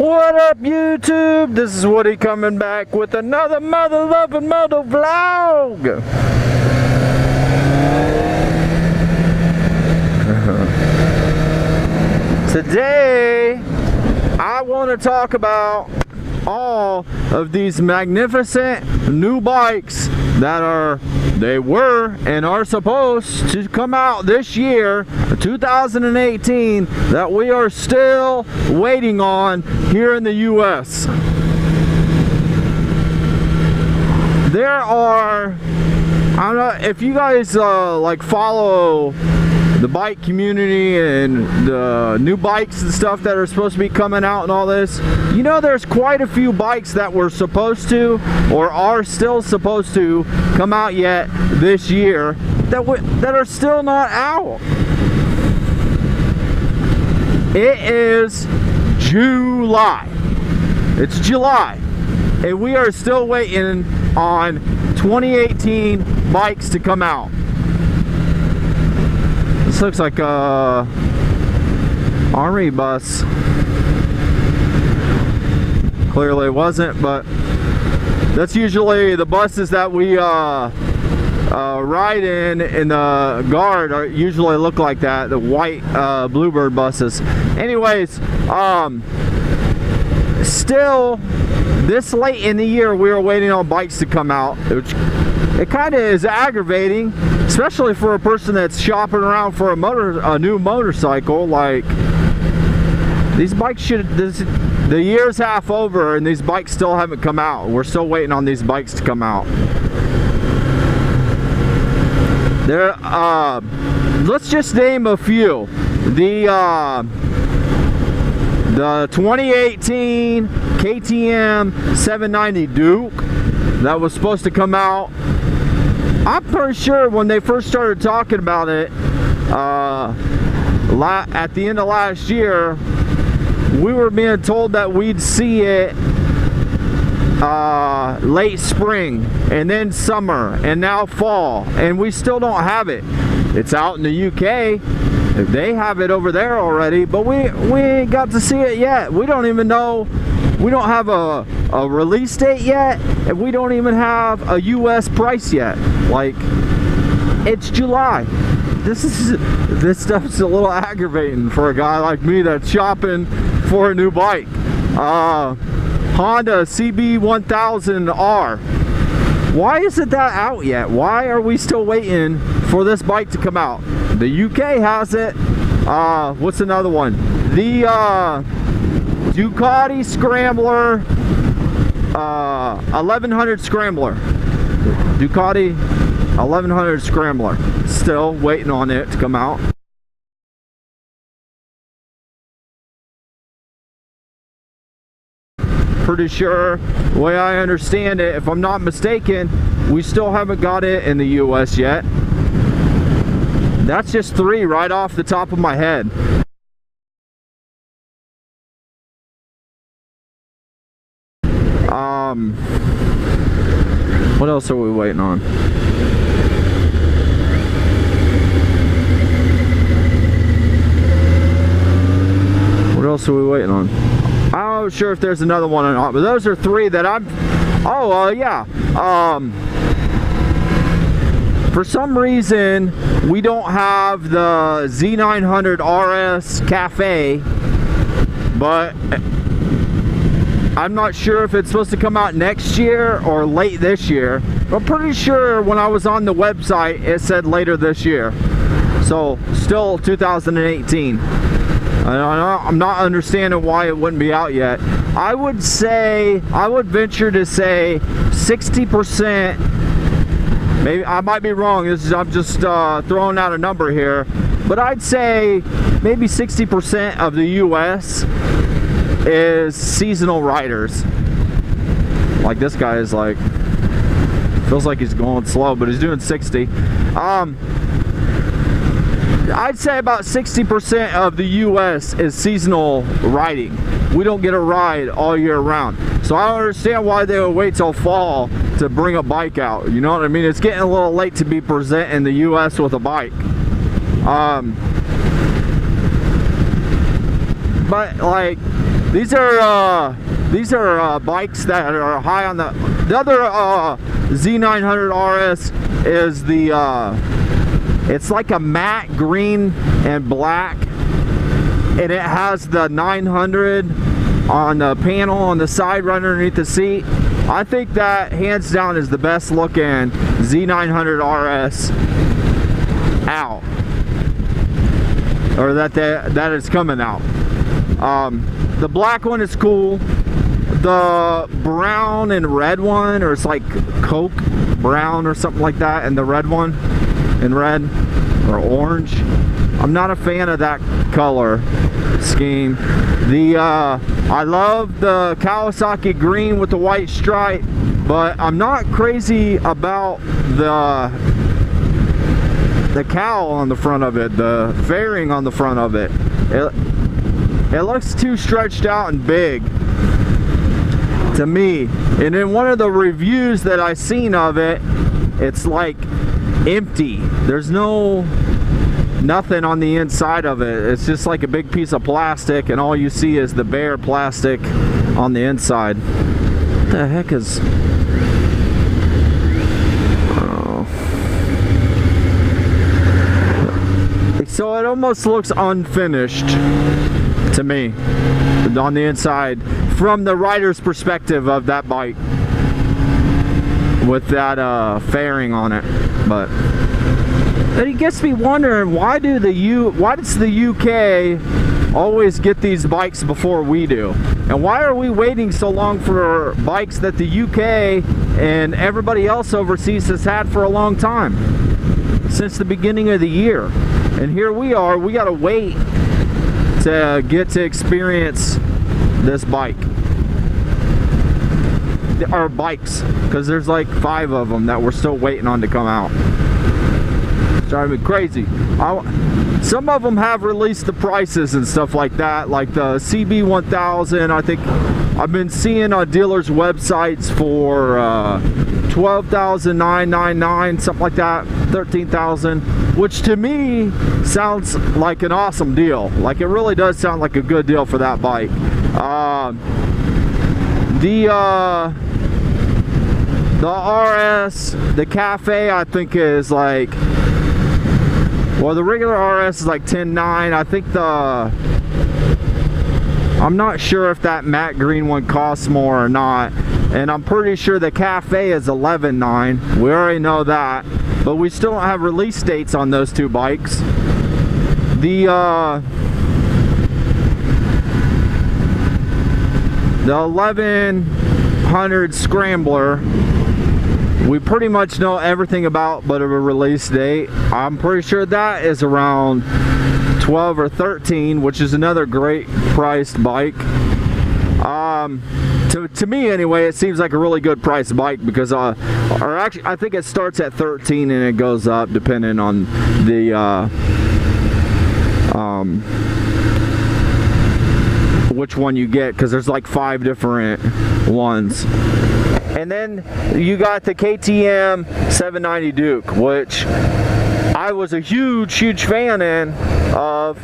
What up, YouTube? This is Woody coming back with another mother-loving moto vlog. Today, I want to talk about all of these magnificent new bikes that they were and are supposed to come out this year, 2018, that we are still waiting on here in the US. There are, I don't know if you guys like follow the bike community and the new bikes and stuff that are supposed to be coming out and all this. You know, there's quite a few bikes that were supposed to or are still supposed to come out yet this year that are still not out. It is July. It's July and we are still waiting on 2018 bikes to come out. This looks like a army bus. Clearly it wasn't, but that's usually the buses that we ride in the guard usually look like that, the white Bluebird buses. Anyways, still this late in the year we are waiting on bikes to come out, which it kind of is aggravating, especially for a person that's shopping around for a new motorcycle. Like, these bikes the year's half over and these bikes still haven't come out. We're still waiting on these bikes to come out. Let's just name a few. The 2018 KTM 790 Duke that was supposed to come out. I'm pretty sure when they first started talking about it at the end of last year, we were being told that we'd see it late spring and then summer and now fall, and we still don't have it. It's out in the UK. They have it over there already, but we ain't got to see it yet. We don't even know. We don't have a release date yet, and we don't even have a US price yet. Like, it's July. This stuff's a little aggravating for a guy like me that's shopping for a new bike. Honda CB1000R. Why isn't that out yet? Why are we still waiting for this bike to come out? The UK has it. What's another one? The Ducati Scrambler 1100 Scrambler. Ducati 1100 Scrambler. Still waiting on it to come out. Pretty sure, the way I understand it, if I'm not mistaken, we still haven't got it in the US yet. That's just 3 right off the top of my head. What else are we waiting on? What else are we waiting on? I'm not sure if there's another one or not, but those are 3 that I'm... yeah. For some reason, we don't have the Z900 RS Cafe, but I'm not sure if it's supposed to come out next year or late this year. I'm pretty sure when I was on the website, it said later this year. So, still 2018. I'm not understanding why it wouldn't be out yet. I would venture to say 60%, maybe I might be wrong, I'm just throwing out a number here, but I'd say maybe 60% of the US is seasonal riders. Like, this guy is like, feels like he's going slow, but he's doing 60. I'd say about 60% of the US is seasonal riding. We don't get a ride all year round. So I don't understand why they would wait till fall to bring a bike out. You know what I mean? It's getting a little late to be present in the US with a bike. But like, These are bikes that are high on the other Z900 RS is the it's like a matte green and black, and it has the 900 on the panel on the side right underneath the seat. I think that hands down is the best looking Z900 RS out, or that is coming out. The black one is cool. The brown and red one, or it's like Coke brown or something like that, and the red one in red or orange, I'm not a fan of that color scheme. I love the Kawasaki green with the white stripe, but I'm not crazy about the cowl on the front of it, the fairing on the front of it. It looks too stretched out and big to me. And in one of the reviews that I seen of it, it's like empty. There's nothing on the inside of it. It's just like a big piece of plastic, and all you see is the bare plastic on the inside. What the heck is... Oh. So it almost looks unfinished to me on the inside from the rider's perspective of that bike with that fairing on it. But it gets me wondering, why does the UK always get these bikes before we do? And why are we waiting so long for bikes that the UK and everybody else overseas has had for a long time, since the beginning of the year? And here we are, we gotta wait to get to experience this bike, or bikes, because there's like 5 of them that we're still waiting on to come out. It's driving me crazy. Some of them have released the prices and stuff like that, like the CB1000. I think I've been seeing on dealers' websites for $12,999, something like that, $13,000, which to me sounds like an awesome deal. Like, it really does sound like a good deal for that bike. The RS, the Cafe, I think is like, well, the regular RS is like $10,900. I think I'm not sure if that matte green one costs more or not, and I'm pretty sure the Cafe is $11,900. We already know that, but we still don't have release dates on those 2 bikes. The 1100 Scrambler, we pretty much know everything about but a release date. I'm pretty sure that is around 12 or 13, which is another great priced bike. To me anyway, it seems like a really good priced bike, because or actually I think it starts at 13 and it goes up depending on the which one you get, because there's like 5 different ones. And then you got the KTM 790 Duke, which I was a huge fan of,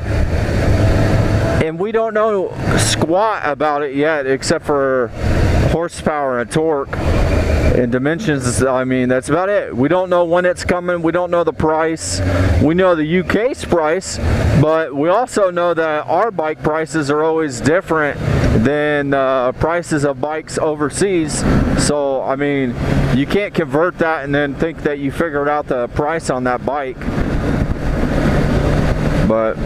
and we don't know squat about it yet, except for horsepower and torque and dimensions. I mean, that's about it. We don't know when it's coming. We don't know the price. We know the UK's price, but we also know that our bike prices are always different than prices of bikes overseas. So I mean, you can't convert that and then think that you figured out the price on that bike. But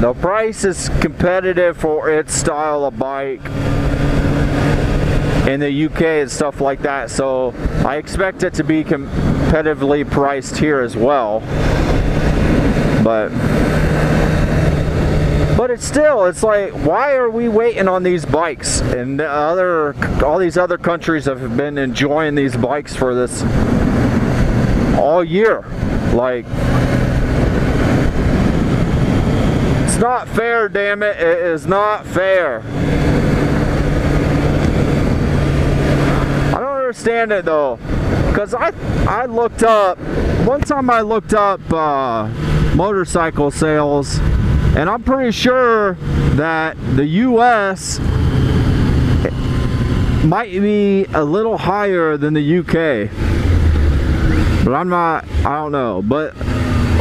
the price is competitive for its style of bike in the UK and stuff like that, so I expect it to be competitively priced here as well. But it's still, it's like, why are we waiting on these bikes? And all these other countries have been enjoying these bikes for this all year. Like, it's not fair, damn it. It is not fair. I don't understand it though, because I looked up, one time I looked up motorcycle sales And I'm pretty sure that the US might be a little higher than the UK. But I don't know. But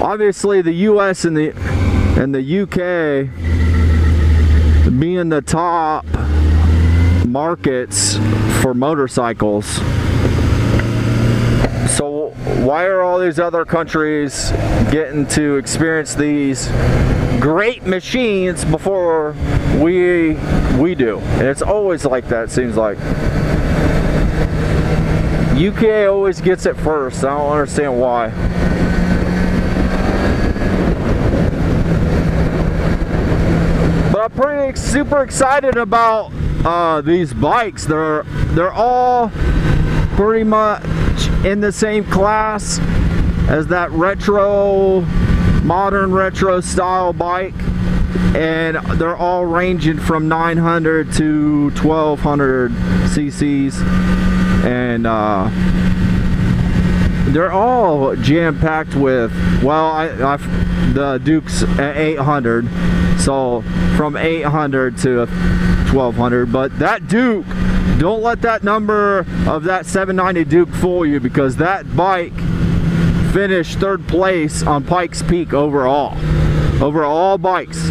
obviously the US and the UK being the top markets for motorcycles. So why are all these other countries getting to experience these great machines before we do? And it's always like that, it seems like. UK always gets it first. I don't understand why. But I'm pretty super excited about these bikes. They're all pretty much in the same class as that modern retro style bike, and they're all ranging from 900 to 1200 cc's, and they're all jam-packed with, well, the Duke's at 800, so from 800 to 1200. But that Duke, don't let that number of that 790 Duke fool you, because that bike finished 3rd place on Pikes Peak overall, over all bikes.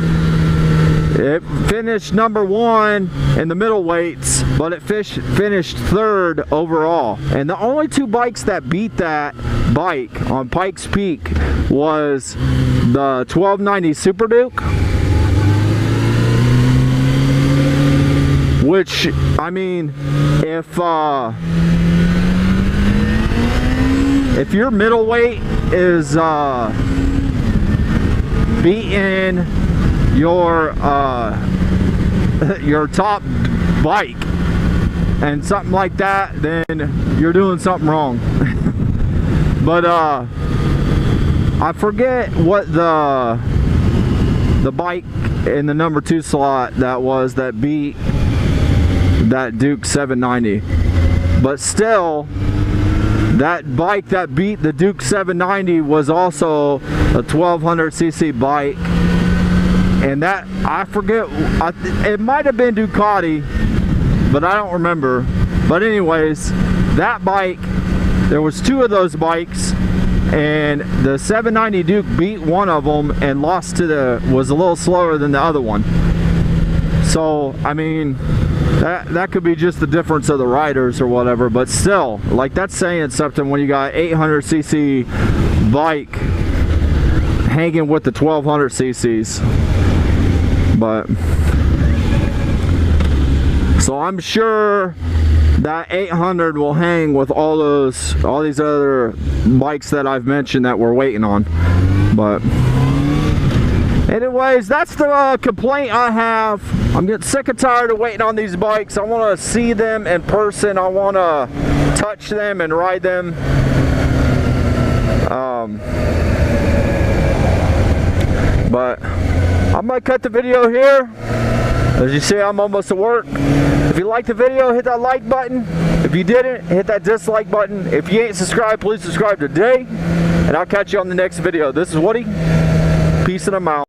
It finished number 1 in the middleweights, but it finished 3rd overall. And the only 2 bikes that beat that bike on Pikes Peak was the 1290 Super Duke, which, I mean, if your middleweight is beating your top bike and something like that, then you're doing something wrong. But I forget what the bike in the number 2 slot that was that beat that Duke 790. But still, that bike that beat the Duke 790 was also a 1200 cc bike. And that, I forget, it might have been Ducati, but I don't remember. But anyways, that bike, there was 2 of those bikes, and the 790 Duke beat one of them and lost to was a little slower than the other one. So, I mean, that could be just the difference of the riders or whatever, but still, like, that's saying something when you got 800 cc bike hanging with the 1200 cc's. But so I'm sure that 800 will hang with all these other bikes that I've mentioned that we're waiting on. But anyways, that's the complaint I have. I'm getting sick and tired of waiting on these bikes. I want to see them in person. I want to touch them and ride them. But I'm going to cut the video here. As you see, I'm almost at work. If you liked the video, hit that like button. If you didn't, hit that dislike button. If you ain't subscribed, please subscribe today. And I'll catch you on the next video. This is Woody. Peace and I'm out.